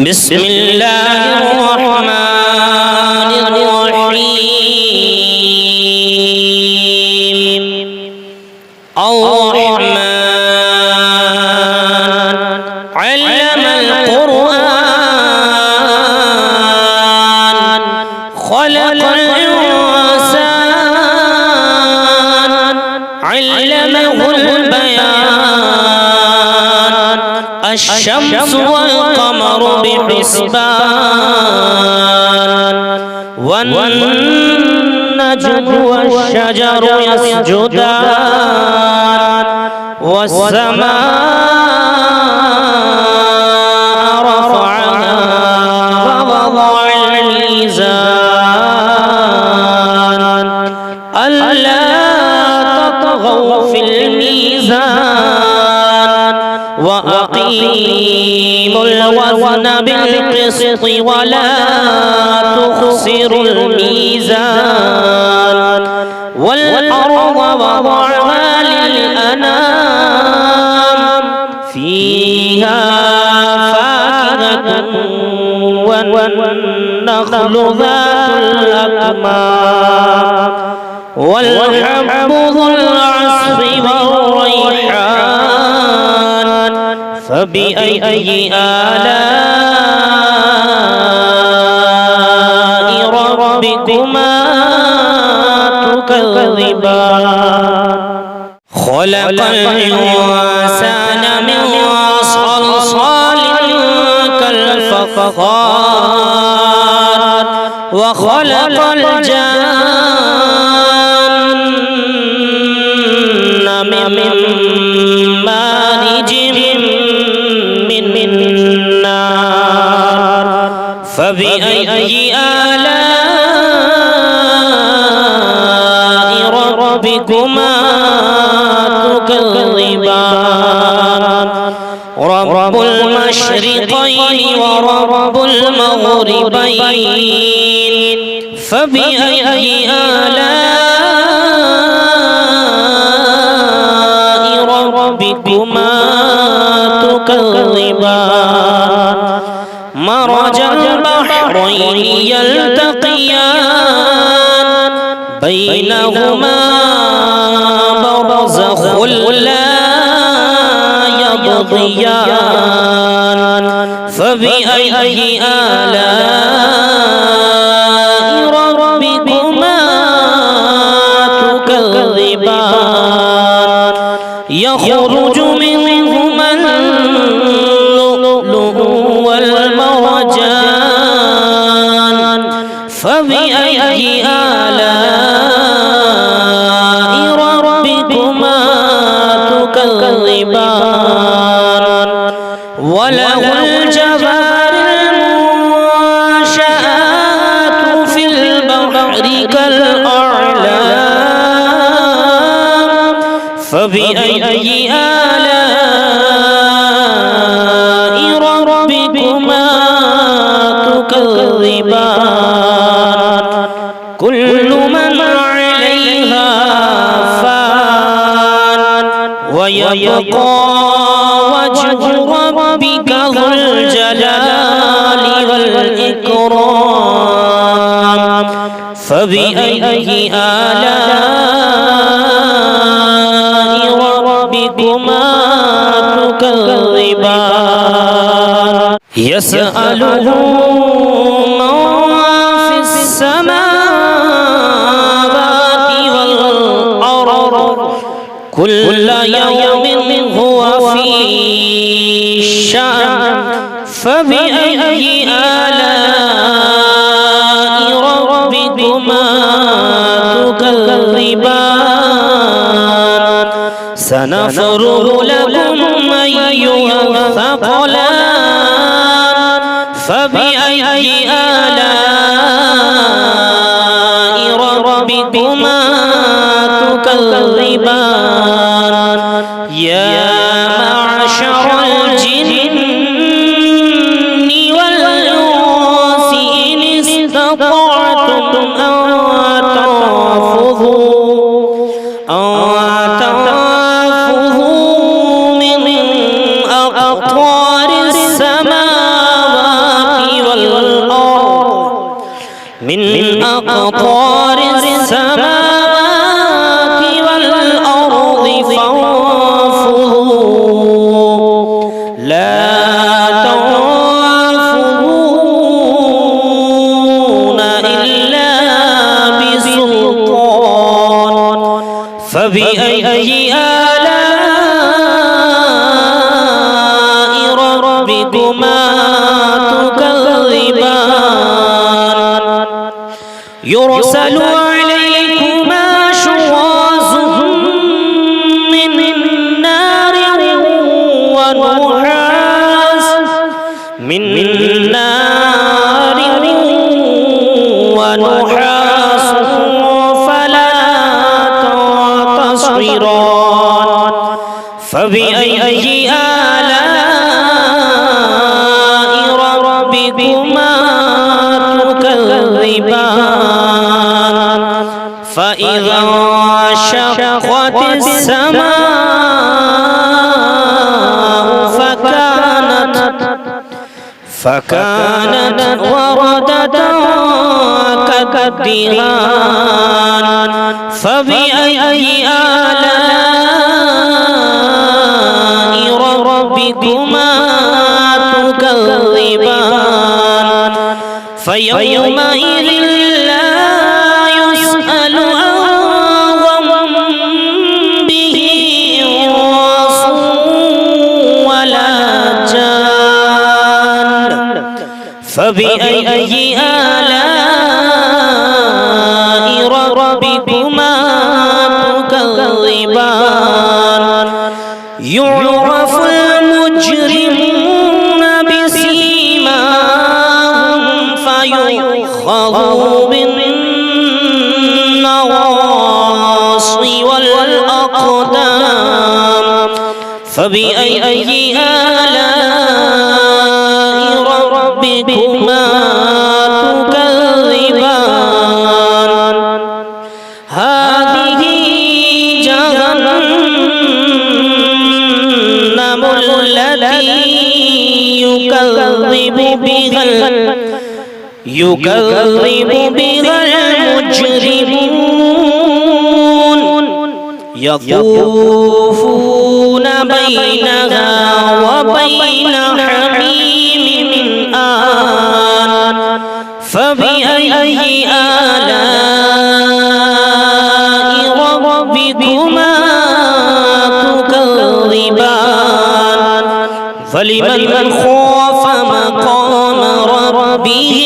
بسم الله الرحمن الرحيم الرحمن علم القرآن خلق الإنسان علمه البيان الشمس والقمر بحسبان والنجم والشجر يسجدان والسماء رفعها ووضع الميزان ألا تطغوا في الميزان وأقيموا الوزن بالقسط ولا تخسروا الميزان والأرض وضعها للأنام فيها فاكهة والنخل ذات الأكمام والحب ذو العصف والريحان فبأي آلاء ربكما تكذبان خلق الإنسان من صلصال كالفخار وخلق الجن من مارج من نار فبأي آلاء ربكما تكذبان رب المشرقين ورب المغربين فبأي آلاء ربكما تكذبان مرج البحرين يلتقيان بينهما برزخ لا يبغيان فبأي آلاء ربكما تكذبان يخرج منهما اللؤلؤ والمرجان فبأي آلاء ربكما تكذبان وله الجوار المنشآت في البحر كالأعلام فبأي آلاء ربكما تكذبان كل من عليها فان ويبقى وجه ربك ذو الجلال والإكرام فبأي آلاء ربكما تكذبان يسأله من في السماوات والأرض كل يوم هو في شأن فبأي آلاء ربكما تكذبان سنفرغ لكم أيها الثقلان فبأي آلاء ربكما تكذبان يا معشر الجن والإنس إن استطعتم أن تنفذوا من أقطار السماوات أقطار السماوات والأرض فانفذوا لا تنفذون إلا بسلطان فبأي آلاء ربكما تكذبان يرسل عليكما شواظ من نار ونحاس فلا تنتصران فبأي آلاء ربكما تكذبان فإذا انشقت السماء فكانت وردة كالدهان فبأي آلاء ربكما تكذبان فيومئذ لا يسأل عن ذنبه انس ولا جان فبأي آلاء ربكما تكذبان يعرف المجرمون بسيماهم فيؤخذ بالنواصي والأقدام فبأي آلاء ربكما تكذبان هذه جهنم التي يكذب بها المجرمون يطوفون بينها وبين حميم آن فبأي آلاء ربكما تكذبان فلمن خاف مقام ربه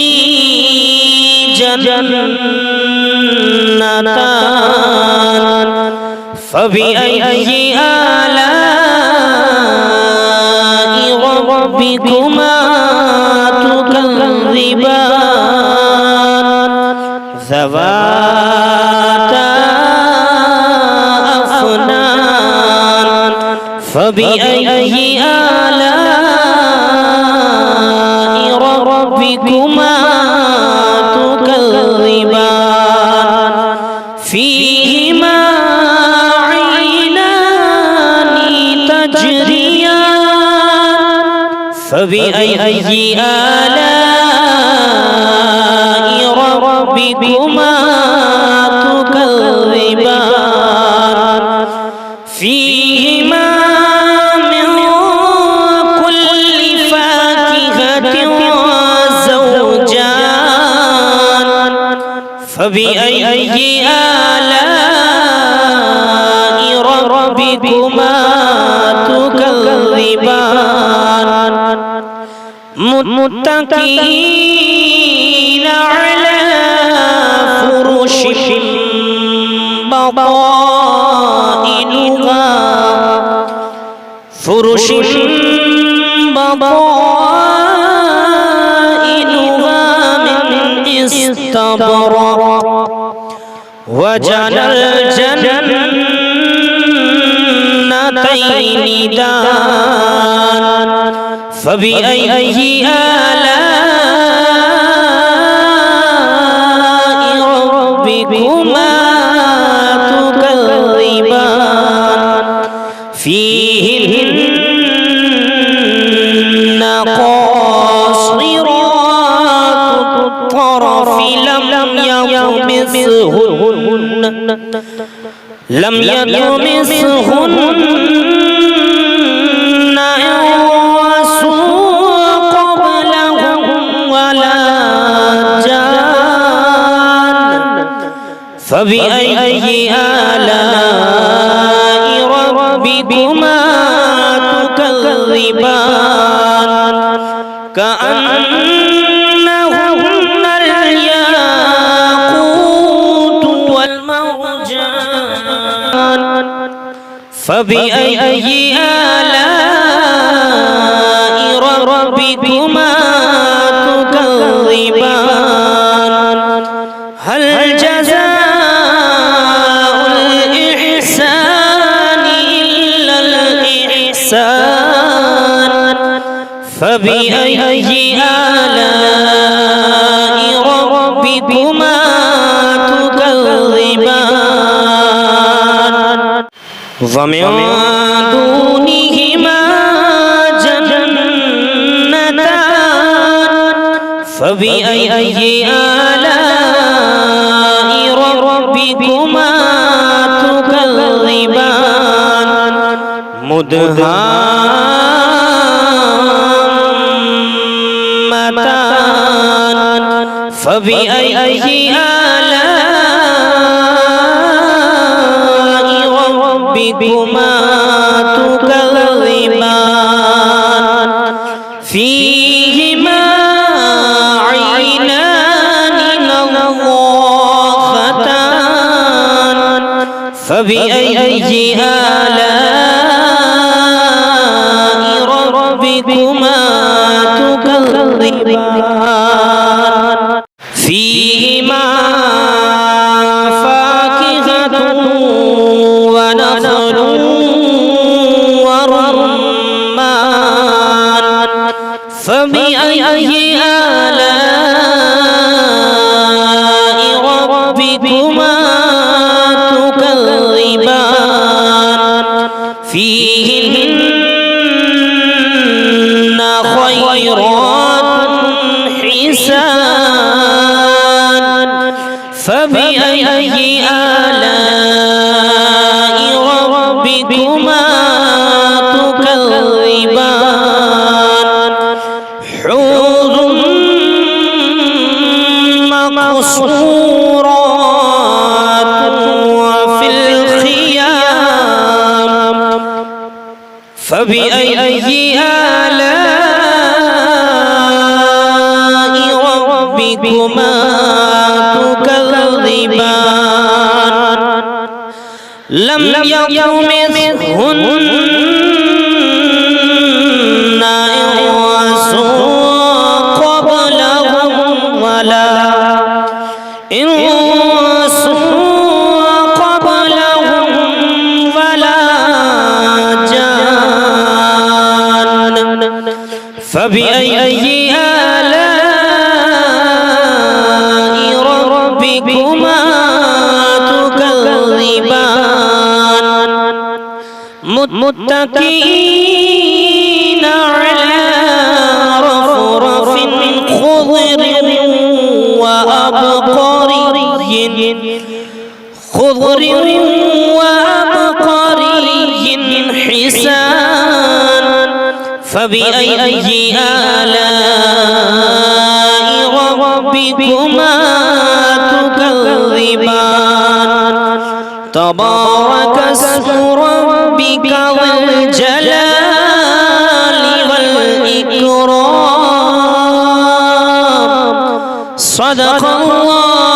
جنتان فبأي آلاء ربكما تكذبان ذواتا أفنان فبأي آلاء ربكما تكذبان فيهما عينان تجريان فبأي آلاء ربكما تكذبان فيهما من كل فاكهة زوجان فبأي آلاء ربكما تكذبان متكئين على فرش بطائنها من استبرق وجنى الجنتين دان فبأي آلاء ربكما تكذبان فيهن قاصرات الطرف لم يطمسهن لم يطمسهن إنس قبلهم ولا جان فبأي آلاء ربكما تكذبان كأنهن الياقوت والمرجان فبأي آلاء ربكما تكذبان هل جزاء الإحسان إلا الإحسان فبأي آلاء ربكما تكذبان ومن دونهما جنتان فبأي آلاء ربكما تكذبان مدهامتان فبأي آلاء ربكما تكذبان فيهما عينان نضاختان فبأي آلاء ربكما تكذبان فيهما فاكهة ونخل ورمان فبأي آلاء ربكما تكذبان فيهن خيرات حسان فبأي آلاء ربكما تكذبان حور مقصورات وفي الخيام فبأي آلاء ربكما تكذبان لم يطمثهن إنس قبلهم ولا إنس قبلهم ولا جان فبأي آلاء ربكما تكذبان متكئين على رفرف خضر وعبقري حسان فبأي آلاء ربكما تكذبان تبارك اسم ربك ذي الجلال والإكرام صدق الله